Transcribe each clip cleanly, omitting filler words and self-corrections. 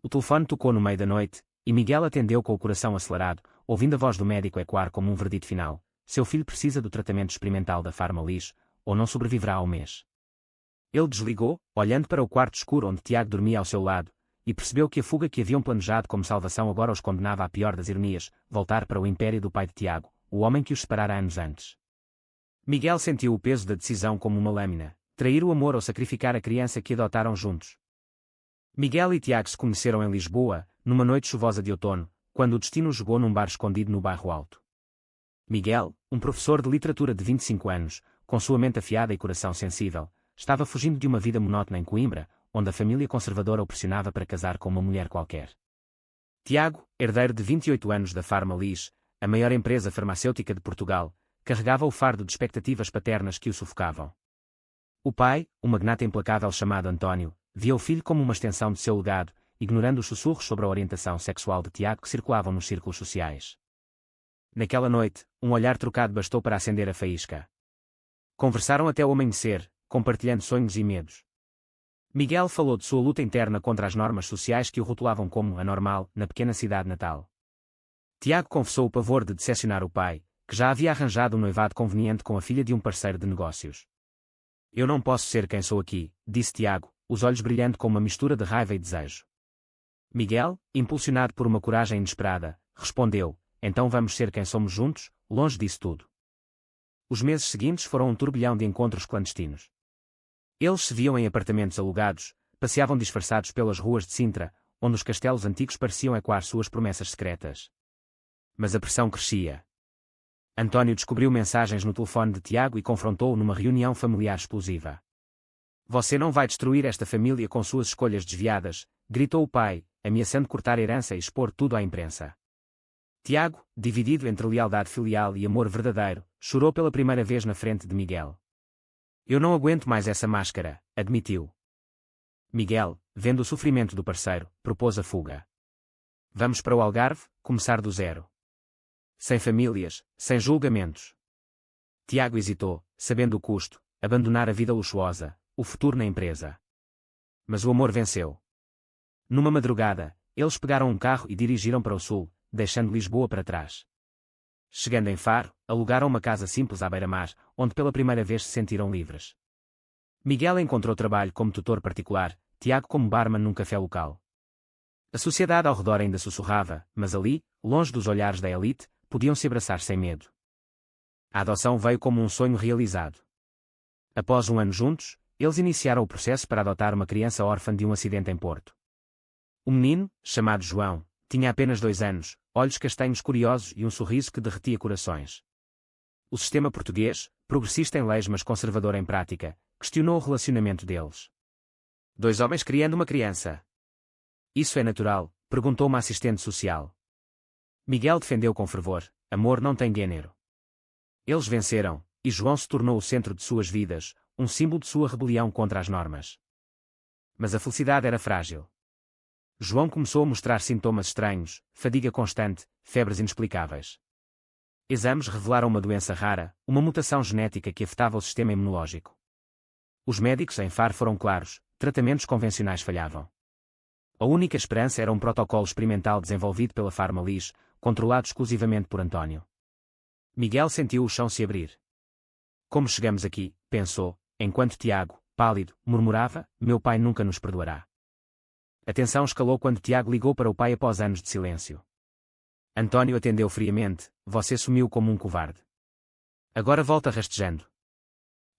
O telefone tocou no meio da noite, e Miguel atendeu com o coração acelerado, ouvindo a voz do médico ecoar como um verdito final: seu filho precisa do tratamento experimental da Farmalis, ou não sobreviverá ao mês. Ele desligou, olhando para o quarto escuro onde Tiago dormia ao seu lado, e percebeu que a fuga que haviam planejado como salvação agora os condenava à pior das ironias: voltar para o império do pai de Tiago, o homem que os separara anos antes. Miguel sentiu o peso da decisão como uma lâmina: trair o amor ou sacrificar a criança que adotaram juntos. Miguel e Tiago se conheceram em Lisboa, numa noite chuvosa de outono, quando o destino os jogou num bar escondido no bairro Alto. Miguel, um professor de literatura de 25 anos, com sua mente afiada e coração sensível, estava fugindo de uma vida monótona em Coimbra, onde a família conservadora o pressionava para casar com uma mulher qualquer. Tiago, herdeiro de 28 anos da Farmalis, a maior empresa farmacêutica de Portugal, carregava o fardo de expectativas paternas que o sufocavam. O pai, um magnata implacável chamado António, via o filho como uma extensão de seu legado, ignorando os sussurros sobre a orientação sexual de Tiago que circulavam nos círculos sociais. Naquela noite, um olhar trocado bastou para acender a faísca. Conversaram até o amanhecer, compartilhando sonhos e medos. Miguel falou de sua luta interna contra as normas sociais que o rotulavam como anormal na pequena cidade natal. Tiago confessou o pavor de decepcionar o pai, que já havia arranjado um noivado conveniente com a filha de um parceiro de negócios. Eu não posso ser quem sou aqui, disse Tiago, os olhos brilhando com uma mistura de raiva e desejo. Miguel, impulsionado por uma coragem inesperada, respondeu: então vamos ser quem somos juntos, longe disso tudo. Os meses seguintes foram um turbilhão de encontros clandestinos. Eles se viam em apartamentos alugados, passeavam disfarçados pelas ruas de Sintra, onde os castelos antigos pareciam ecoar suas promessas secretas. Mas a pressão crescia. António descobriu mensagens no telefone de Tiago e confrontou-o numa reunião familiar explosiva. Você não vai destruir esta família com suas escolhas desviadas, gritou o pai, ameaçando cortar a herança e expor tudo à imprensa. Tiago, dividido entre lealdade filial e amor verdadeiro, chorou pela primeira vez na frente de Miguel. Eu não aguento mais essa máscara, admitiu. Miguel, vendo o sofrimento do parceiro, propôs a fuga. Vamos para o Algarve, começar do zero. Sem famílias, sem julgamentos. Tiago hesitou, sabendo o custo: abandonar a vida luxuosa, o futuro na empresa. Mas o amor venceu. Numa madrugada, eles pegaram um carro e dirigiram para o sul, deixando Lisboa para trás. Chegando em Faro, alugaram uma casa simples à beira-mar, onde pela primeira vez se sentiram livres. Miguel encontrou trabalho como tutor particular, Tiago como barman num café local. A sociedade ao redor ainda sussurrava, mas ali, longe dos olhares da elite, podiam-se abraçar sem medo. A adoção veio como um sonho realizado. Após um ano juntos, eles iniciaram o processo para adotar uma criança órfã de um acidente em Porto. O menino, chamado João, tinha apenas 2 anos, olhos castanhos curiosos e um sorriso que derretia corações. O sistema português, progressista em leis mas conservador em prática, questionou o relacionamento deles. 2 homens criando uma criança. Isso é natural? Perguntou uma assistente social. Miguel defendeu com fervor: amor não tem gênero. Eles venceram, e João se tornou o centro de suas vidas, um símbolo de sua rebelião contra as normas. Mas a felicidade era frágil. João começou a mostrar sintomas estranhos, fadiga constante, febres inexplicáveis. Exames revelaram uma doença rara, uma mutação genética que afetava o sistema imunológico. Os médicos em Faro foram claros: tratamentos convencionais falhavam. A única esperança era um protocolo experimental desenvolvido pela Farmalis, controlado exclusivamente por António. Miguel sentiu o chão se abrir. Como chegamos aqui, pensou, enquanto Tiago, pálido, murmurava: meu pai nunca nos perdoará. A tensão escalou quando Tiago ligou para o pai após anos de silêncio. António atendeu friamente: você sumiu como um covarde. Agora volta rastejando.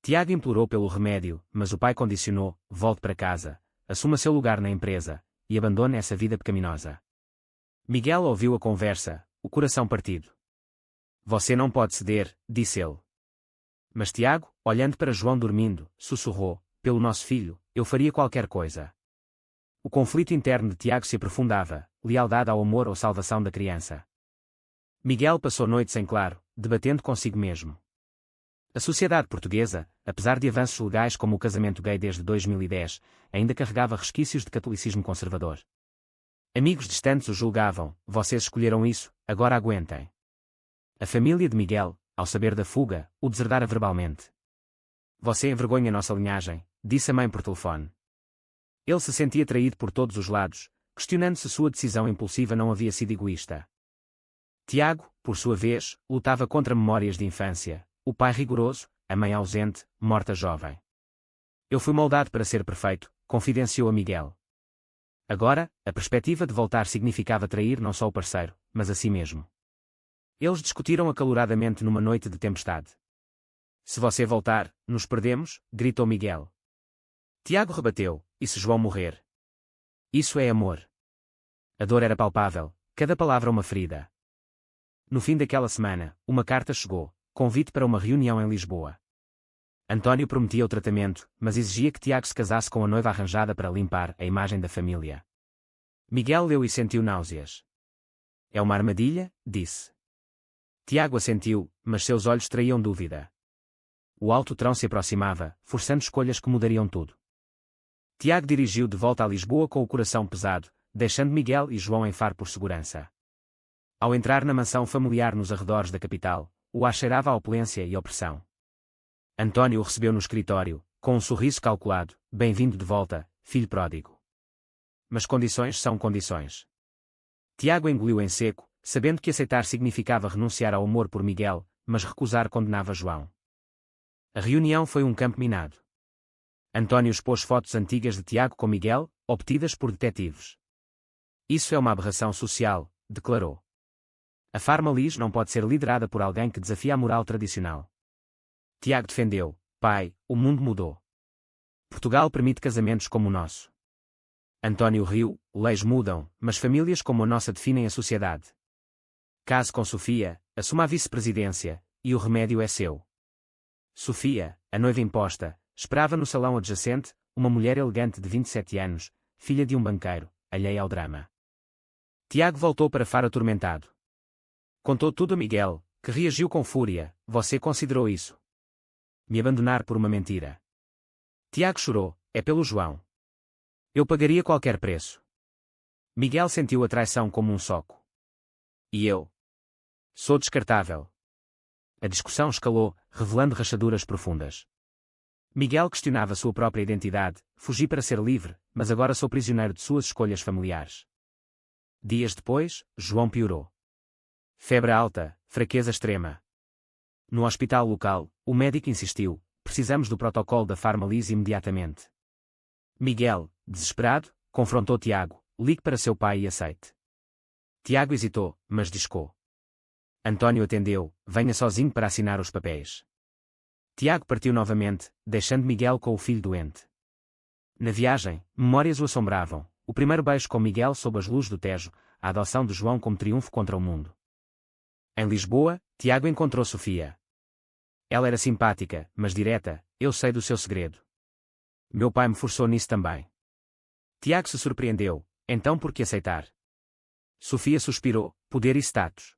Tiago implorou pelo remédio, mas o pai condicionou: volte para casa, assuma seu lugar na empresa, e abandone essa vida pecaminosa. Miguel ouviu a conversa, o coração partido. Você não pode ceder, disse ele. Mas Tiago, olhando para João dormindo, sussurrou: pelo nosso filho, eu faria qualquer coisa. O conflito interno de Tiago se aprofundava: lealdade ao amor ou salvação da criança. Miguel passou noites em claro, debatendo consigo mesmo. A sociedade portuguesa, apesar de avanços legais como o casamento gay desde 2010, ainda carregava resquícios de catolicismo conservador. Amigos distantes o julgavam: vocês escolheram isso, agora aguentem. A família de Miguel, ao saber da fuga, o deserdara verbalmente. Você envergonha nossa linhagem, disse a mãe por telefone. Ele se sentia traído por todos os lados, questionando se sua decisão impulsiva não havia sido egoísta. Tiago, por sua vez, lutava contra memórias de infância, o pai rigoroso, a mãe ausente, morta jovem. Eu fui moldado para ser perfeito, confidenciou a Miguel. Agora, a perspectiva de voltar significava trair não só o parceiro, mas a si mesmo. Eles discutiram acaloradamente numa noite de tempestade. Se você voltar, nos perdemos, gritou Miguel. Tiago rebateu, e se João morrer? Isso é amor. A dor era palpável, cada palavra uma ferida. No fim daquela semana, uma carta chegou, convite para uma reunião em Lisboa. António prometia o tratamento, mas exigia que Tiago se casasse com a noiva arranjada para limpar a imagem da família. Miguel leu e sentiu náuseas. É uma armadilha, disse. Tiago assentiu, mas seus olhos traíam dúvida. O alto trão se aproximava, forçando escolhas que mudariam tudo. Tiago dirigiu de volta a Lisboa com o coração pesado, deixando Miguel e João em Faro por segurança. Ao entrar na mansão familiar nos arredores da capital, o ar cheirava a opulência e opressão. António o recebeu no escritório, com um sorriso calculado, bem-vindo de volta, filho pródigo. Mas condições são condições. Tiago engoliu em seco, sabendo que aceitar significava renunciar ao amor por Miguel, mas recusar condenava João. A reunião foi um campo minado. António expôs fotos antigas de Tiago com Miguel, obtidas por detetives. Isso é uma aberração social, declarou. A Farmalis não pode ser liderada por alguém que desafia a moral tradicional. Tiago defendeu, pai, o mundo mudou. Portugal permite casamentos como o nosso. António riu, leis mudam, mas famílias como a nossa definem a sociedade. Case com Sofia, assuma a vice-presidência, e o remédio é seu. Sofia, a noiva imposta, esperava no salão adjacente, uma mulher elegante de 27 anos, filha de um banqueiro, alheia ao drama. Tiago voltou para Faro atormentado. Contou tudo a Miguel, que reagiu com fúria, você considerou isso? Me abandonar por uma mentira. Tiago chorou, é pelo João. Eu pagaria qualquer preço. Miguel sentiu a traição como um soco. E eu? Sou descartável. A discussão escalou, revelando rachaduras profundas. Miguel questionava sua própria identidade, fugi para ser livre, mas agora sou prisioneiro de suas escolhas familiares. Dias depois, João piorou. Febre alta, fraqueza extrema. No hospital local, o médico insistiu, precisamos do protocolo da Farmalis imediatamente. Miguel, desesperado, confrontou Tiago, ligue para seu pai e aceite. Tiago hesitou, mas discou. António atendeu, venha sozinho para assinar os papéis. Tiago partiu novamente, deixando Miguel com o filho doente. Na viagem, memórias o assombravam, o primeiro beijo com Miguel sob as luzes do Tejo, a adoção de João como triunfo contra o mundo. Em Lisboa, Tiago encontrou Sofia. Ela era simpática, mas direta, eu sei do seu segredo. Meu pai me forçou nisso também. Tiago se surpreendeu, então por que aceitar? Sofia suspirou, poder e status.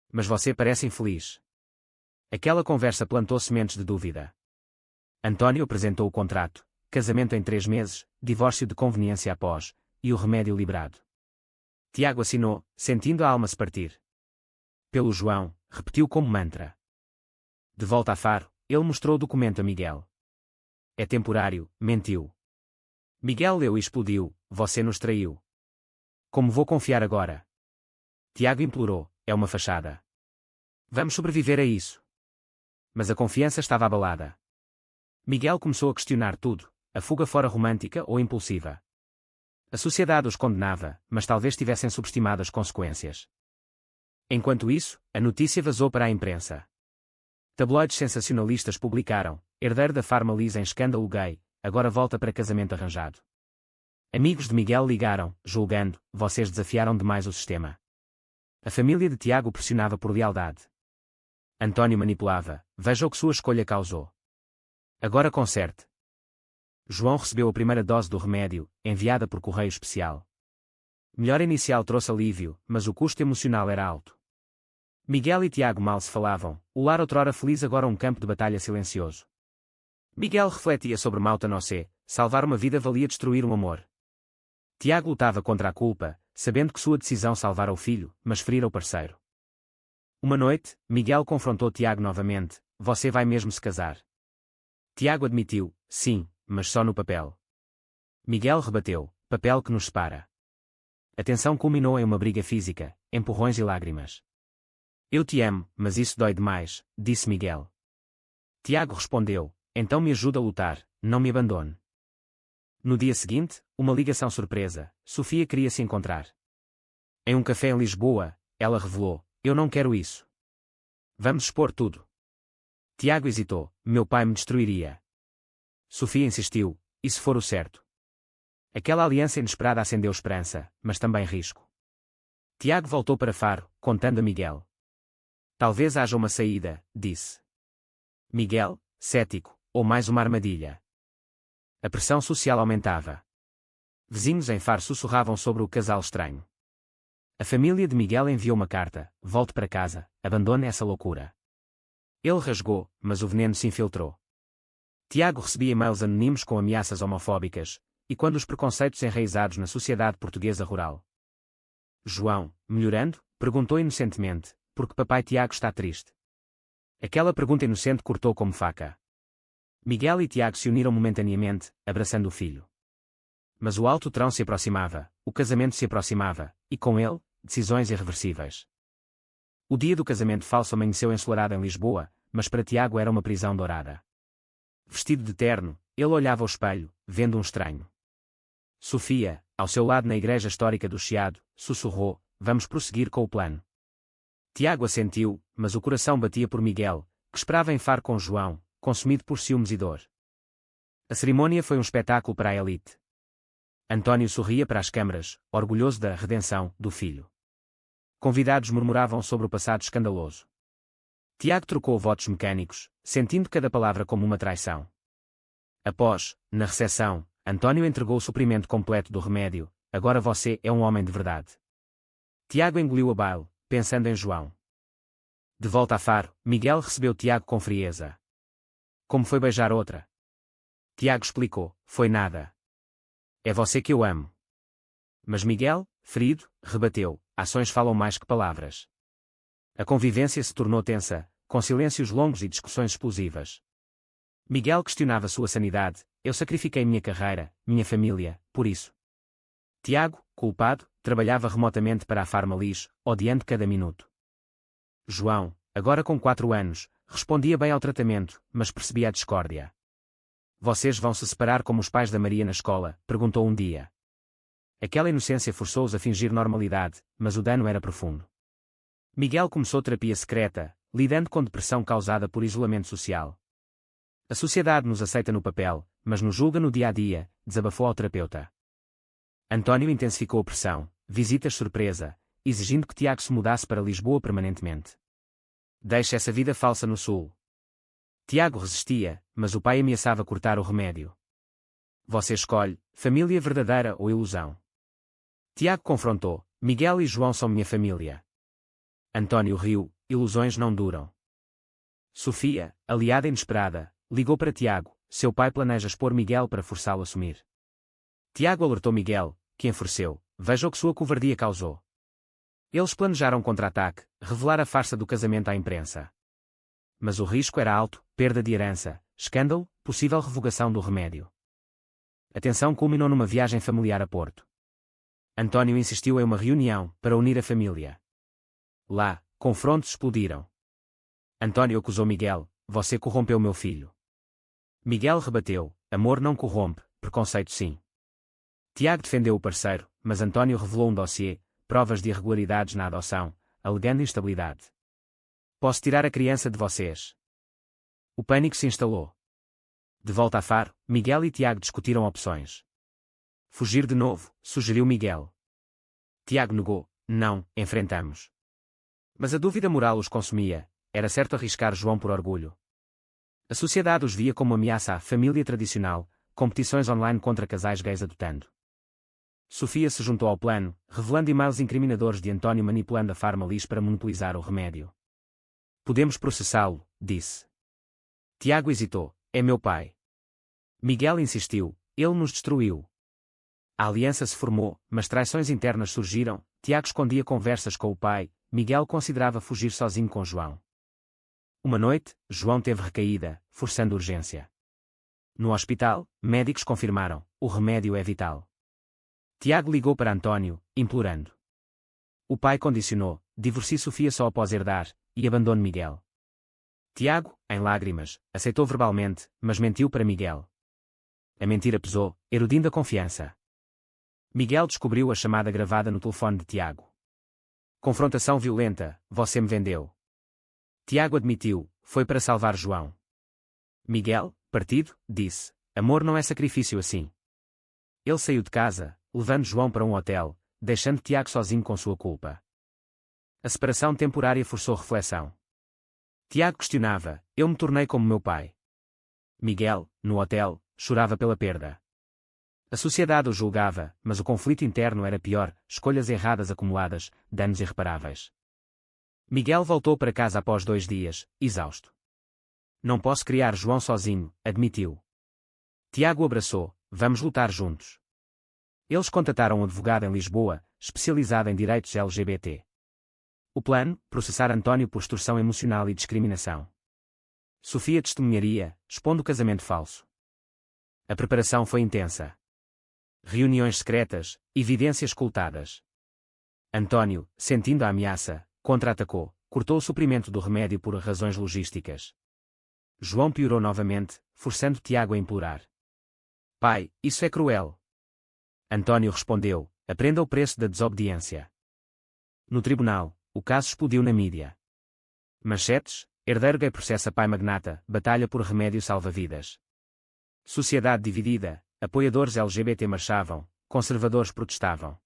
Mas você parece infeliz. Aquela conversa plantou sementes de dúvida. António apresentou o contrato, casamento em 3 meses, divórcio de conveniência após, e o remédio liberado. Tiago assinou, sentindo a alma se partir. Pelo João, repetiu como mantra. De volta a Faro, ele mostrou o documento a Miguel. É temporário, mentiu. Miguel leu e explodiu, você nos traiu. Como vou confiar agora? Tiago implorou, é uma fachada. Vamos sobreviver a isso. Mas a confiança estava abalada. Miguel começou a questionar tudo, a fuga fora romântica ou impulsiva. A sociedade os condenava, mas talvez tivessem subestimado as consequências. Enquanto isso, a notícia vazou para a imprensa. Tabloides sensacionalistas publicaram, herdeiro da Farmalis em escândalo gay, agora volta para casamento arranjado. Amigos de Miguel ligaram, julgando, vocês desafiaram demais o sistema. A família de Tiago pressionava por lealdade. António manipulava, veja o que sua escolha causou. Agora conserte. João recebeu a primeira dose do remédio, enviada por correio especial. Melhora inicial trouxe alívio, mas o custo emocional era alto. Miguel e Tiago mal se falavam, o lar outrora feliz agora um campo de batalha silencioso. Miguel refletia sobre Mauta Nocé, salvar uma vida valia destruir um amor. Tiago lutava contra a culpa, sabendo que sua decisão salvara o filho, mas ferira o parceiro. Uma noite, Miguel confrontou Tiago novamente, você vai mesmo se casar? Tiago admitiu, sim, mas só no papel. Miguel rebateu, papel que nos separa. A tensão culminou em uma briga física, empurrões e lágrimas. Eu te amo, mas isso dói demais, disse Miguel. Tiago respondeu, então me ajuda a lutar, não me abandone. No dia seguinte, uma ligação surpresa, Sofia queria se encontrar. Em um café em Lisboa, ela revelou, eu não quero isso. Vamos expor tudo. Tiago hesitou, meu pai me destruiria. Sofia insistiu, e se for o certo? Aquela aliança inesperada acendeu esperança, mas também risco. Tiago voltou para Faro, contando a Miguel. Talvez haja uma saída, disse. Miguel, cético, ou mais uma armadilha. A pressão social aumentava. Vizinhos em Faro sussurravam sobre o casal estranho. A família de Miguel enviou uma carta, volte para casa, abandone essa loucura. Ele rasgou, mas o veneno se infiltrou. Tiago recebia e-mails anónimos com ameaças homofóbicas, e quando os preconceitos enraizados na sociedade portuguesa rural. João, melhorando, perguntou inocentemente, por que papai Tiago está triste? Aquela pergunta inocente cortou como faca. Miguel e Tiago se uniram momentaneamente, abraçando o filho. Mas o alto trão se aproximava, o casamento se aproximava, e com ele, decisões irreversíveis. O dia do casamento falso amanheceu ensolarado em Lisboa, mas para Tiago era uma prisão dourada. Vestido de terno, ele olhava ao espelho, vendo um estranho. Sofia, ao seu lado na igreja histórica do Chiado, sussurrou, vamos prosseguir com o plano. Tiago assentiu, mas o coração batia por Miguel, que esperava em Faro com João, consumido por ciúmes e dor. A cerimônia foi um espetáculo para a elite. António sorria para as câmaras, orgulhoso da redenção do filho. Convidados murmuravam sobre o passado escandaloso. Tiago trocou votos mecânicos, sentindo cada palavra como uma traição. Após, na recepção, António entregou o suprimento completo do remédio, agora você é um homem de verdade. Tiago engoliu a bile, pensando em João. De volta a Faro, Miguel recebeu Tiago com frieza. Como foi beijar outra? Tiago explicou, foi nada. É você que eu amo. Mas Miguel, ferido, rebateu, ações falam mais que palavras. A convivência se tornou tensa, com silêncios longos e discussões explosivas. Miguel questionava sua sanidade, eu sacrifiquei minha carreira, minha família, por isso. Tiago, culpado, trabalhava remotamente para a Farmalis, odiando cada minuto. João, agora com 4 anos, respondia bem ao tratamento, mas percebia a discórdia. Vocês vão se separar como os pais da Maria na escola? Perguntou um dia. Aquela inocência forçou-os a fingir normalidade, mas o dano era profundo. Miguel começou terapia secreta, lidando com depressão causada por isolamento social. A sociedade nos aceita no papel, mas nos julga no dia a dia, desabafou ao terapeuta. António intensificou a pressão, visitas surpresa, exigindo que Tiago se mudasse para Lisboa permanentemente. Deixe essa vida falsa no sul. Tiago resistia, mas o pai ameaçava cortar o remédio. Você escolhe, família verdadeira ou ilusão? Tiago confrontou, Miguel e João são minha família. António riu, ilusões não duram. Sofia, aliada inesperada, ligou para Tiago, seu pai planeja expor Miguel para forçá-lo a assumir. Tiago alertou Miguel, que enfureceu, veja o que sua covardia causou. Eles planejaram um contra-ataque, revelar a farsa do casamento à imprensa. Mas o risco era alto, perda de herança, escândalo, possível revogação do remédio. A tensão culminou numa viagem familiar a Porto. António insistiu em uma reunião, para unir a família. Lá, confrontos explodiram. António acusou Miguel, você corrompeu meu filho. Miguel rebateu, amor não corrompe, preconceito sim. Tiago defendeu o parceiro, mas António revelou um dossiê, provas de irregularidades na adoção, alegando instabilidade. Posso tirar a criança de vocês. O pânico se instalou. De volta a Faro, Miguel e Tiago discutiram opções. Fugir de novo, sugeriu Miguel. Tiago negou, não, enfrentamos. Mas a dúvida moral os consumia, era certo arriscar João por orgulho. A sociedade os via como ameaça à família tradicional, competições online contra casais gays adotando. Sofia se juntou ao plano, revelando e-mails incriminadores de António manipulando a Farmalis para monopolizar o remédio. Podemos processá-lo, disse. Tiago hesitou, é meu pai. Miguel insistiu, ele nos destruiu. A aliança se formou, mas traições internas surgiram, Tiago escondia conversas com o pai, Miguel considerava fugir sozinho com João. Uma noite, João teve recaída, forçando urgência. No hospital, médicos confirmaram, o remédio é vital. Tiago ligou para António, implorando. O pai condicionou: divorcie Sofia só após herdar, e abandone Miguel. Tiago, em lágrimas, aceitou verbalmente, mas mentiu para Miguel. A mentira pesou, erudindo a confiança. Miguel descobriu a chamada gravada no telefone de Tiago. Confrontação violenta: você me vendeu. Tiago admitiu: foi para salvar João. Miguel, partido, disse: amor não é sacrifício assim. Ele saiu de casa, levando João para um hotel, deixando Tiago sozinho com sua culpa. A separação temporária forçou reflexão. Tiago questionava: eu me tornei como meu pai. Miguel, no hotel, chorava pela perda. A sociedade o julgava, mas o conflito interno era pior: escolhas erradas acumuladas, danos irreparáveis. Miguel voltou para casa após 2 dias, exausto. Não posso criar João sozinho, admitiu. Tiago o abraçou: vamos lutar juntos. Eles contataram um advogado em Lisboa, especializado em direitos LGBT. O plano: processar António por extorsão emocional e discriminação. Sofia testemunharia, expondo o casamento falso. A preparação foi intensa. Reuniões secretas, evidências ocultadas. António, sentindo a ameaça, contra-atacou, cortou o suprimento do remédio por razões logísticas. João piorou novamente, forçando Tiago a implorar. Pai, isso é cruel. António respondeu: aprenda o preço da desobediência. No tribunal, o caso explodiu na mídia. Manchetes: herdeiro gay processa pai magnata, batalha por remédio salva-vidas. Sociedade dividida, apoiadores LGBT marchavam, conservadores protestavam.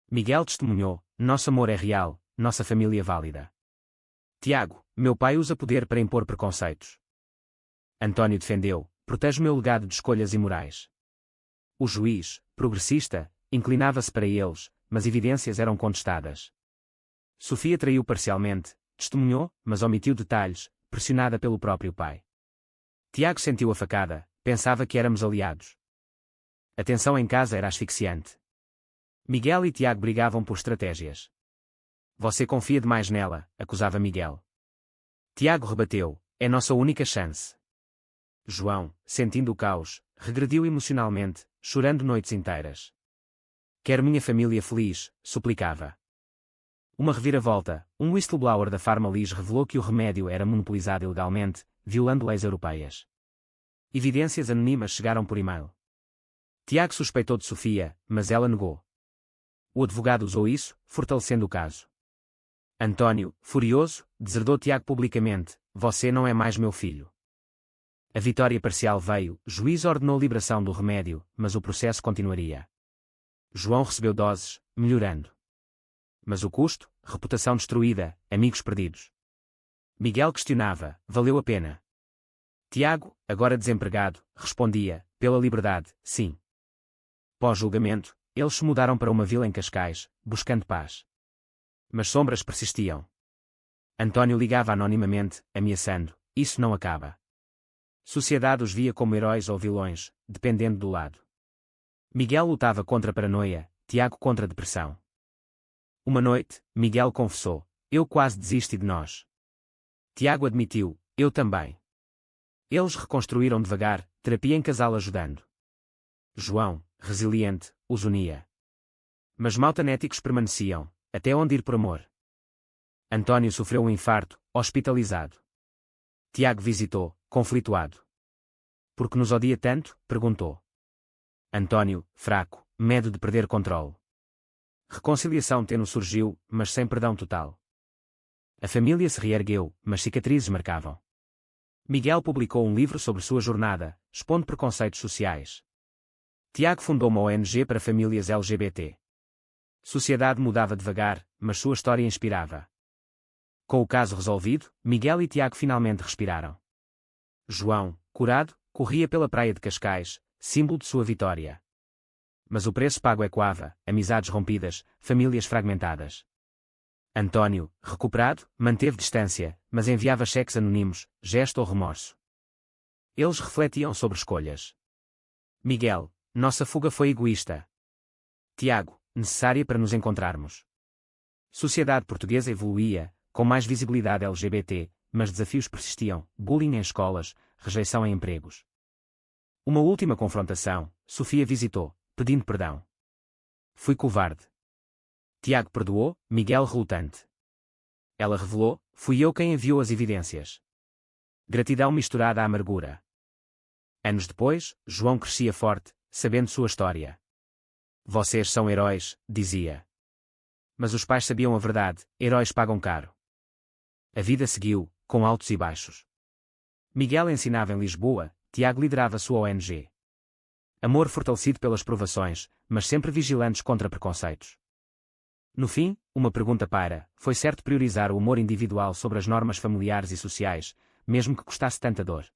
Miguel testemunhou: nosso amor é real, nossa família válida. Tiago: meu pai usa poder para impor preconceitos. António defendeu: protege o meu legado de escolhas imorais. O juiz, progressista, inclinava-se para eles, mas evidências eram contestadas. Sofia traiu parcialmente, testemunhou, mas omitiu detalhes, pressionada pelo próprio pai. Tiago sentiu a facada, pensava que éramos aliados. A tensão em casa era asfixiante. Miguel e Tiago brigavam por estratégias. Você confia demais nela, acusava Miguel. Tiago rebateu: é nossa única chance. João, sentindo o caos, regrediu emocionalmente, chorando noites inteiras. Quero minha família feliz, suplicava. Uma reviravolta: um whistleblower da Farmalis revelou que o remédio era monopolizado ilegalmente, violando leis europeias. Evidências anônimas chegaram por e-mail. Tiago suspeitou de Sofia, mas ela negou. O advogado usou isso, fortalecendo o caso. António, furioso, deserdou Tiago publicamente: você não é mais meu filho. A vitória parcial veio, o juiz ordenou a liberação do remédio, mas o processo continuaria. João recebeu doses, melhorando. Mas o custo: reputação destruída, amigos perdidos. Miguel questionava: valeu a pena? Tiago, agora desempregado, respondia: pela liberdade, sim. Pós-julgamento, eles se mudaram para uma vila em Cascais, buscando paz. Mas sombras persistiam. António ligava anonimamente, ameaçando: isso não acaba. Sociedade os via como heróis ou vilões, dependendo do lado. Miguel lutava contra a paranoia, Tiago contra a depressão. Uma noite, Miguel confessou: eu quase desisti de nós. Tiago admitiu: eu também. Eles reconstruíram devagar, terapia em casal ajudando. João, resiliente, os unia. Mas maltanéticos permaneciam: até onde ir por amor? António sofreu um infarto, hospitalizado. Tiago visitou, conflituado. Por que nos odia tanto? Perguntou. António, fraco, medo de perder controle. Reconciliação tênue surgiu, mas sem perdão total. A família se reergueu, mas cicatrizes marcavam. Miguel publicou um livro sobre sua jornada, expondo preconceitos sociais. Tiago fundou uma ONG para famílias LGBT. Sociedade mudava devagar, mas sua história inspirava. Com o caso resolvido, Miguel e Tiago finalmente respiraram. João, curado, corria pela praia de Cascais, símbolo de sua vitória. Mas o preço pago ecoava: amizades rompidas, famílias fragmentadas. António, recuperado, manteve distância, mas enviava cheques anônimos, gesto ou remorso. Eles refletiam sobre escolhas. Miguel: nossa fuga foi egoísta. Tiago: necessária para nos encontrarmos. Sociedade portuguesa evoluía, com mais visibilidade LGBT, mas desafios persistiam: bullying em escolas, rejeição em empregos. Uma última confrontação: Sofia visitou, pedindo perdão. Fui covarde. Tiago perdoou, Miguel relutante. Ela revelou, fui eu quem enviou as evidências. Gratidão misturada à amargura. Anos depois, João crescia forte, sabendo sua história. Vocês são heróis, dizia. Mas os pais sabiam a verdade, heróis pagam caro. A vida seguiu, com altos e baixos. Miguel ensinava em Lisboa, Tiago liderava sua ONG. Amor fortalecido pelas provações, mas sempre vigilantes contra preconceitos. No fim, uma pergunta paira: foi certo priorizar o humor individual sobre as normas familiares e sociais, mesmo que custasse tanta dor?